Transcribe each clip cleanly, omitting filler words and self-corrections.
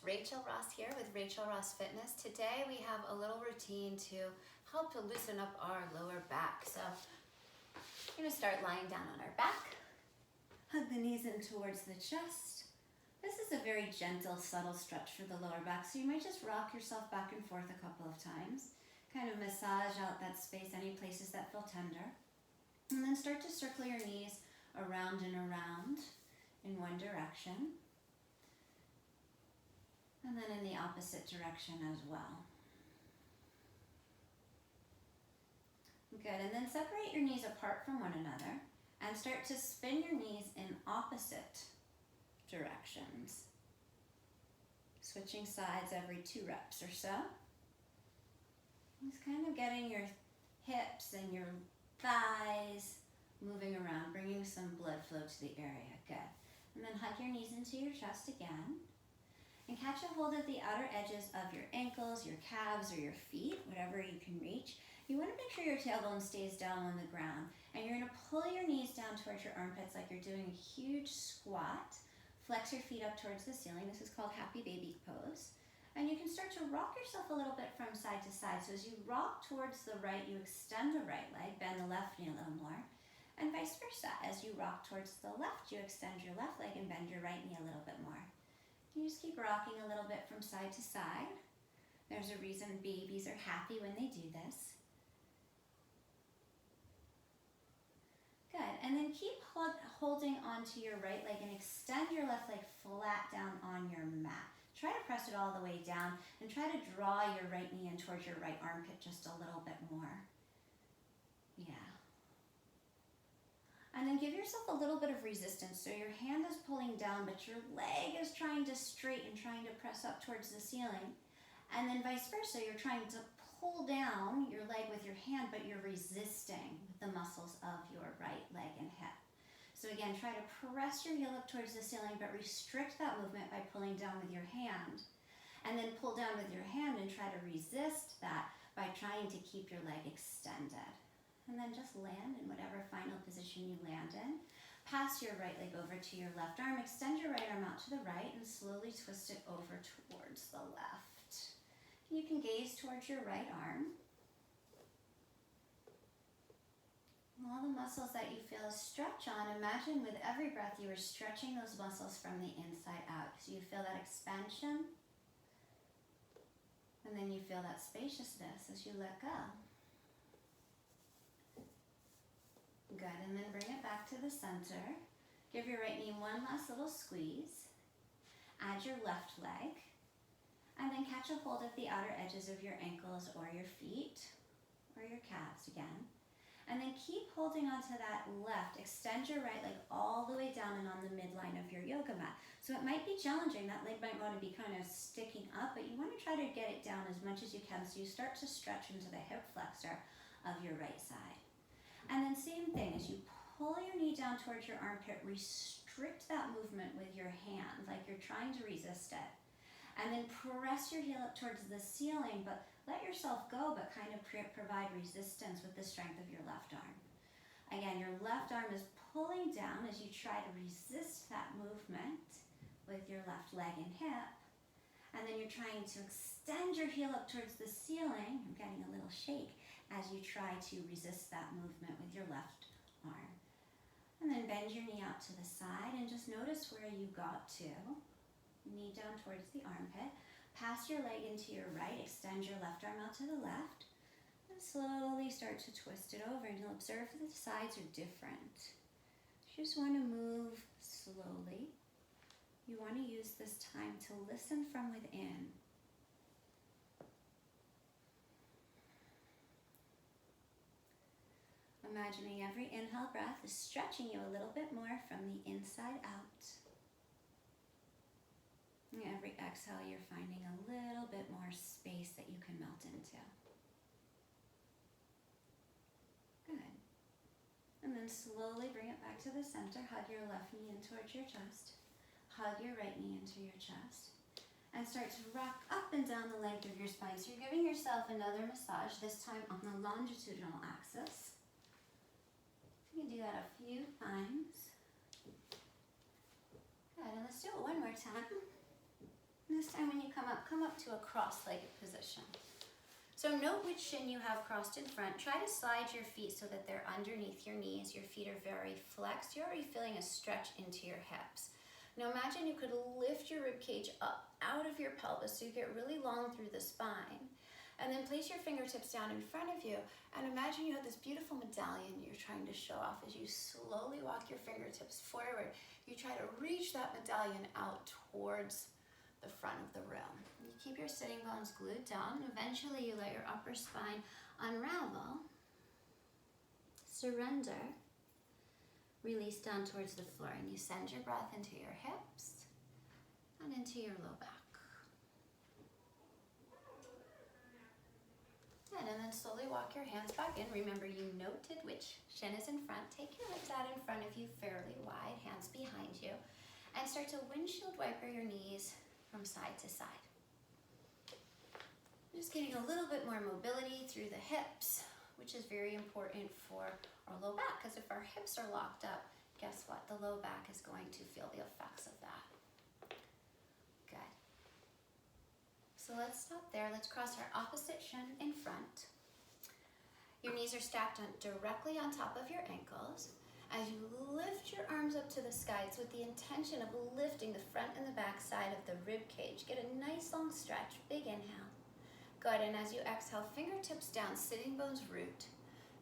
Rachel Ross here with Rachel Ross Fitness. Today we have a little routine to help to loosen up our lower back. So we're going to start lying down on our back. Hug the knees in towards the chest. This is a very gentle, subtle stretch for the lower back, so you might just rock yourself back and forth a couple of times. Kind of massage out that space, any places that feel tender. And then start to circle your knees around and around in one direction. And then in the opposite direction as well. Good, and then separate your knees apart from one another and start to spin your knees in opposite directions. Switching sides every 2 reps or so. Just kind of getting your hips and your thighs moving around, bringing some blood flow to the area. Good. And then hug your knees into your chest again. And catch a hold of the outer edges of your ankles, your calves, or your feet, whatever you can reach. You want to make sure your tailbone stays down on the ground. And you're going to pull your knees down towards your armpits like you're doing a huge squat. Flex your feet up towards the ceiling. This is called happy baby pose. And you can start to rock yourself a little bit from side to side. So as you rock towards the right, you extend the right leg, bend the left knee a little more. And vice versa. As you rock towards the left, you extend your left leg and bend your right knee a little bit more. You just keep rocking a little bit from side to side. There's a reason babies are happy when they do this. Good, and then keep holding onto your right leg and extend your left leg flat down on your mat. Try to press it all the way down and try to draw your right knee in towards your right armpit just a little bit more. Yeah. And then give yourself a little bit of resistance. So your hand is pulling down, but your leg is trying to straighten, trying to press up towards the ceiling. And then vice versa, you're trying to pull down your leg with your hand, but you're resisting with the muscles of your right leg and hip. So again, try to press your heel up towards the ceiling, but restrict that movement by pulling down with your hand. And then pull down with your hand and try to resist that by trying to keep your leg extended. And then just land in whatever final position you land in. Pass your right leg over to your left arm. Extend your right arm out to the right and slowly twist it over towards the left. You can gaze towards your right arm. And all the muscles that you feel a stretch on, imagine with every breath you are stretching those muscles from the inside out. So you feel that expansion. And then you feel that spaciousness as you let go. Good, and then bring it back to the center. Give your right knee one last little squeeze. Add your left leg. And then catch a hold of the outer edges of your ankles or your feet or your calves again. And then keep holding onto that left. Extend your right leg all the way down and on the midline of your yoga mat. So it might be challenging. That leg might want to be kind of sticking up, but you want to try to get it down as much as you can so you start to stretch into the hip flexor of your right side. And then same thing, as you pull your knee down towards your armpit, restrict that movement with your hand, like you're trying to resist it. And then press your heel up towards the ceiling, but let yourself go, but kind of provide resistance with the strength of your left arm. Again, your left arm is pulling down as you try to resist that movement with your left leg and hip. And then you're trying to extend your heel up towards the ceiling. I'm getting a little shake as you try to resist that movement with your left arm. And then bend your knee out to the side and just notice where you got to. Knee down towards the armpit. Pass your leg into your right, extend your left arm out to the left. And slowly start to twist it over and you'll observe that the sides are different. You just want to move slowly. You want to use this time to listen from within. Imagining every inhale breath is stretching you a little bit more from the inside out. And every exhale, you're finding a little bit more space that you can melt into. Good. And then slowly bring it back to the center. Hug your left knee in towards your chest. Hug your right knee into your chest. And start to rock up and down the length of your spine. So you're giving yourself another massage, this time on the longitudinal axis. You can do that a few times. Good, and let's do it one more time. This time when you come up to a cross-legged position. So note which shin you have crossed in front. Try to slide your feet so that they're underneath your knees. Your feet are very flexed. You're already feeling a stretch into your hips. Now imagine you could lift your rib cage up out of your pelvis so you get really long through the spine. And then place your fingertips down in front of you and imagine you have this beautiful medallion you're trying to show off. As you slowly walk your fingertips forward, you try to reach that medallion out towards the front of the room. You keep your sitting bones glued down. Eventually you let your upper spine unravel, surrender, release down towards the floor, and you send your breath into your hips and into your low back. Good, and then slowly walk your hands back in. Remember, you noted which shin is in front. Take your legs out in front of you fairly wide, hands behind you, and start to windshield wiper your knees from side to side. Just getting a little bit more mobility through the hips, which is very important for our low back, because if our hips are locked up, guess what? The low back is going to feel the effects of that. Good. So let's stop there. Let's cross our opposite shin in front. Your knees are stacked directly on top of your ankles. As you lift your arms up to the sky, it's with the intention of lifting the front and the back side of the rib cage. Get a nice long stretch, big inhale. Good, and as you exhale, fingertips down, sitting bones root,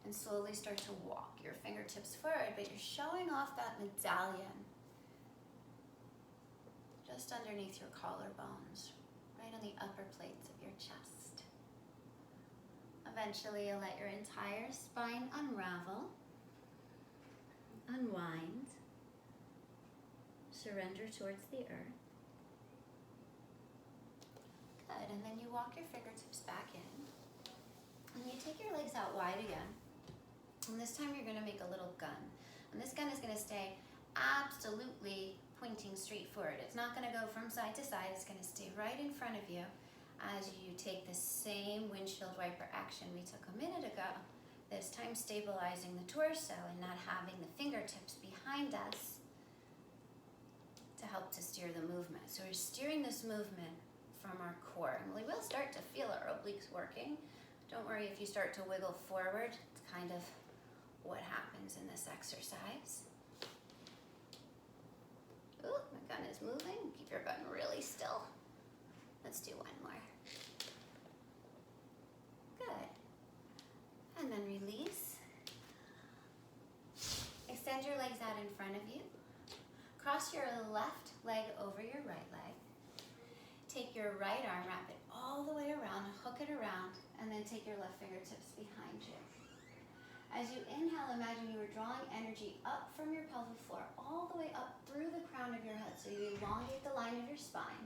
and slowly start to walk your fingertips forward, but you're showing off that medallion just underneath your collarbones, right on the upper plates of your chest. Eventually, you'll let your entire spine unravel. Unwind, surrender towards the earth. Good, and then you walk your fingertips back in, and you take your legs out wide again, and this time you're going to make a little gun, and this gun is going to stay absolutely pointing straight forward. It's not going to go from side to side, it's going to stay right in front of you as you take the same windshield wiper action we took a minute ago. This time stabilizing the torso and not having the fingertips behind us to help to steer the movement. So we're steering this movement from our core. And we will start to feel our obliques working. Don't worry if you start to wiggle forward. It's kind of what happens in this exercise. Ooh, my gun is moving. Keep your gun really still. Let's do one more. Good. And then release. Extend your legs out in front of you. Cross your left leg over your right leg. Take your right arm, wrap it all the way around, hook it around, and then take your left fingertips behind you. As you inhale, imagine you are drawing energy up from your pelvic floor, all the way up through the crown of your head, so you elongate the line of your spine.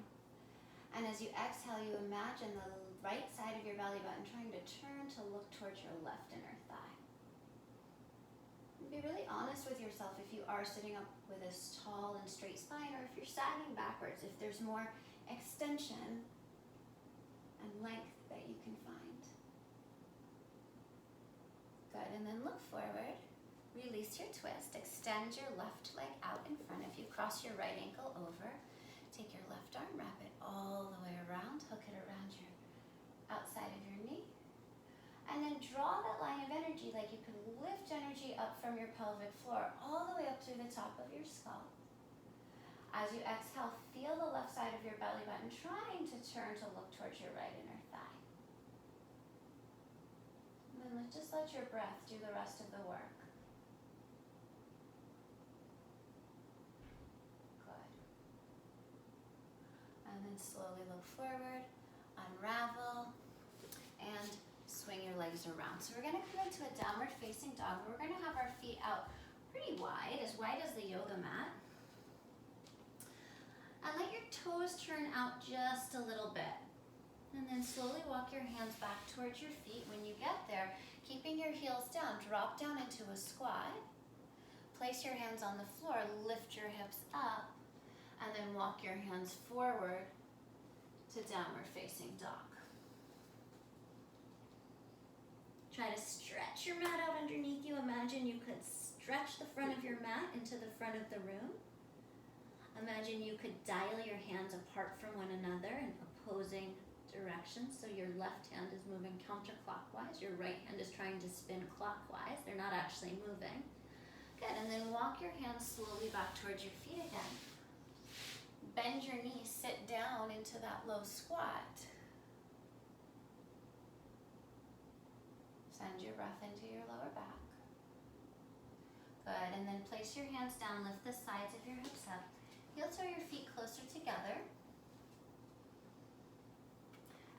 And as you exhale, you imagine the right side of your belly button trying to turn to look towards your left inner thigh. Be really honest with yourself if you are sitting up with a tall and straight spine, or if you're sagging backwards, if there's more extension and length that you can find. Good, and then look forward. Release your twist. Extend your left leg out in front of you. Cross your right ankle over. Take your left arm, wrap it all the way around, hook it around your outside of your knee. And then draw that line of energy like you could lift energy up from your pelvic floor all the way up through the top of your skull. As you exhale, feel the left side of your belly button trying to turn to look towards your right inner thigh. And then just let your breath do the rest of the work. Good. And then slowly look forward, unravel, and swing your legs around. So we're going to come into a downward facing dog. We're going to have our feet out pretty wide as the yoga mat. And let your toes turn out just a little bit. And then slowly walk your hands back towards your feet. When you get there, keeping your heels down, drop down into a squat. Place your hands on the floor, lift your hips up, and then walk your hands forward to downward facing dog. Try to stretch your mat out underneath you. Imagine you could stretch the front of your mat into the front of the room. Imagine you could dial your hands apart from one another in opposing direction. So your left hand is moving counterclockwise. Your right hand is trying to spin clockwise. They're not actually moving. Good, and then walk your hands slowly back towards your feet again. Bend your knees, sit down into that low squat. Send your breath into your lower back. Good, and then place your hands down, lift the sides of your hips up. Heel toe your feet closer together.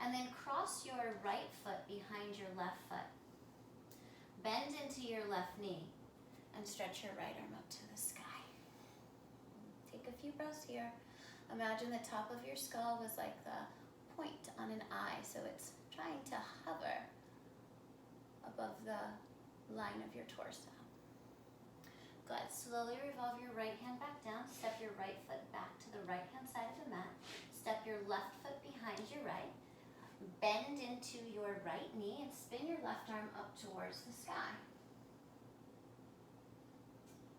And then cross your right foot behind your left foot. Bend into your left knee and stretch your right arm up to the sky. Take a few breaths here. Imagine the top of your skull was like the point on an eye, so it's trying to hover above the line of your torso. Good. Slowly revolve your right hand back down. Step your right foot back to the right hand side of the mat. Step your left foot behind your right. Bend into your right knee and spin your left arm up towards the sky.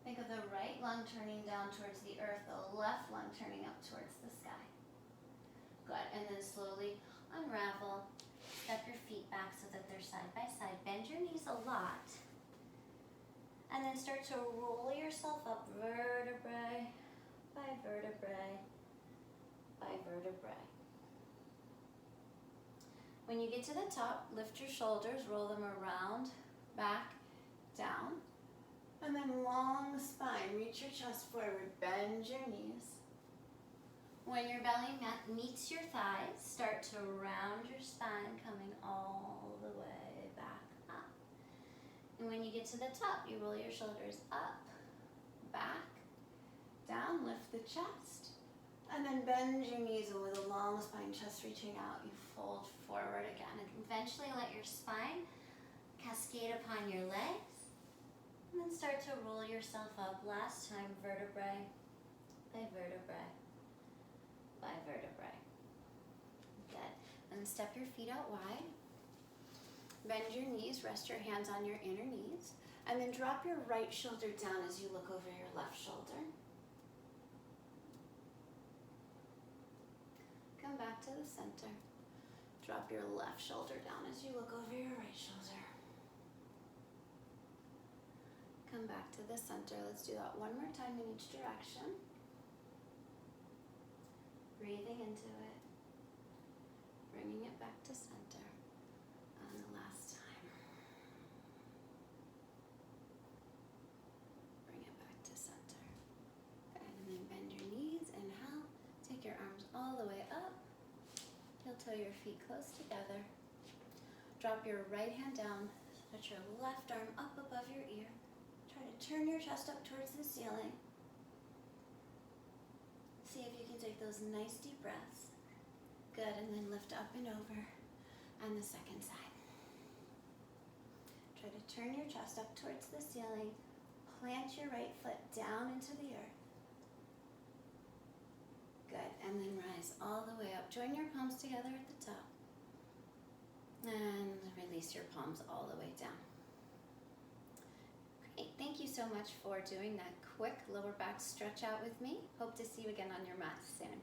Think of the right lung turning down towards the earth, the left lung turning up towards the sky. Good, and then slowly unravel. Step your feet back so that they're side by side. Bend your knees a lot. And then start to roll yourself up vertebrae by vertebrae by vertebrae. When you get to the top, lift your shoulders, roll them around, back, down. And then long spine, reach your chest forward, bend your knees. When your belly meets your thighs, start to round your spine, coming all the way back up. And when you get to the top, you roll your shoulders up, back, down, lift the chest. And then bend your knees with a long spine, chest reaching out. You fold forward again. And eventually let your spine cascade upon your legs. And then start to roll yourself up. Last time, vertebrae by vertebrae by vertebrae. Good. And step your feet out wide. Bend your knees, rest your hands on your inner knees. And then drop your right shoulder down as you look over your left shoulder. Come back to the center. Drop your left shoulder down as you look over your right shoulder. Come back to the center. Let's do that one more time in each direction. Breathing into it. Bringing it back to center. And the last time. Bring it back to center. Good. And then bend your knees. Inhale. Take your arms all the way up. Heel toe your feet close together. Drop your right hand down. Put your left arm up above your ear. Try to turn your chest up towards the ceiling. See if you can take those nice deep breaths. Good, and then lift up and over. And the second side. Try to turn your chest up towards the ceiling. Plant your right foot down into the earth. Good, and then rise all the way up. Join your palms together at the top. And release your palms all the way down. Great, thank you so much for doing that quick lower back stretch out with me. Hope to see you again on your mat soon.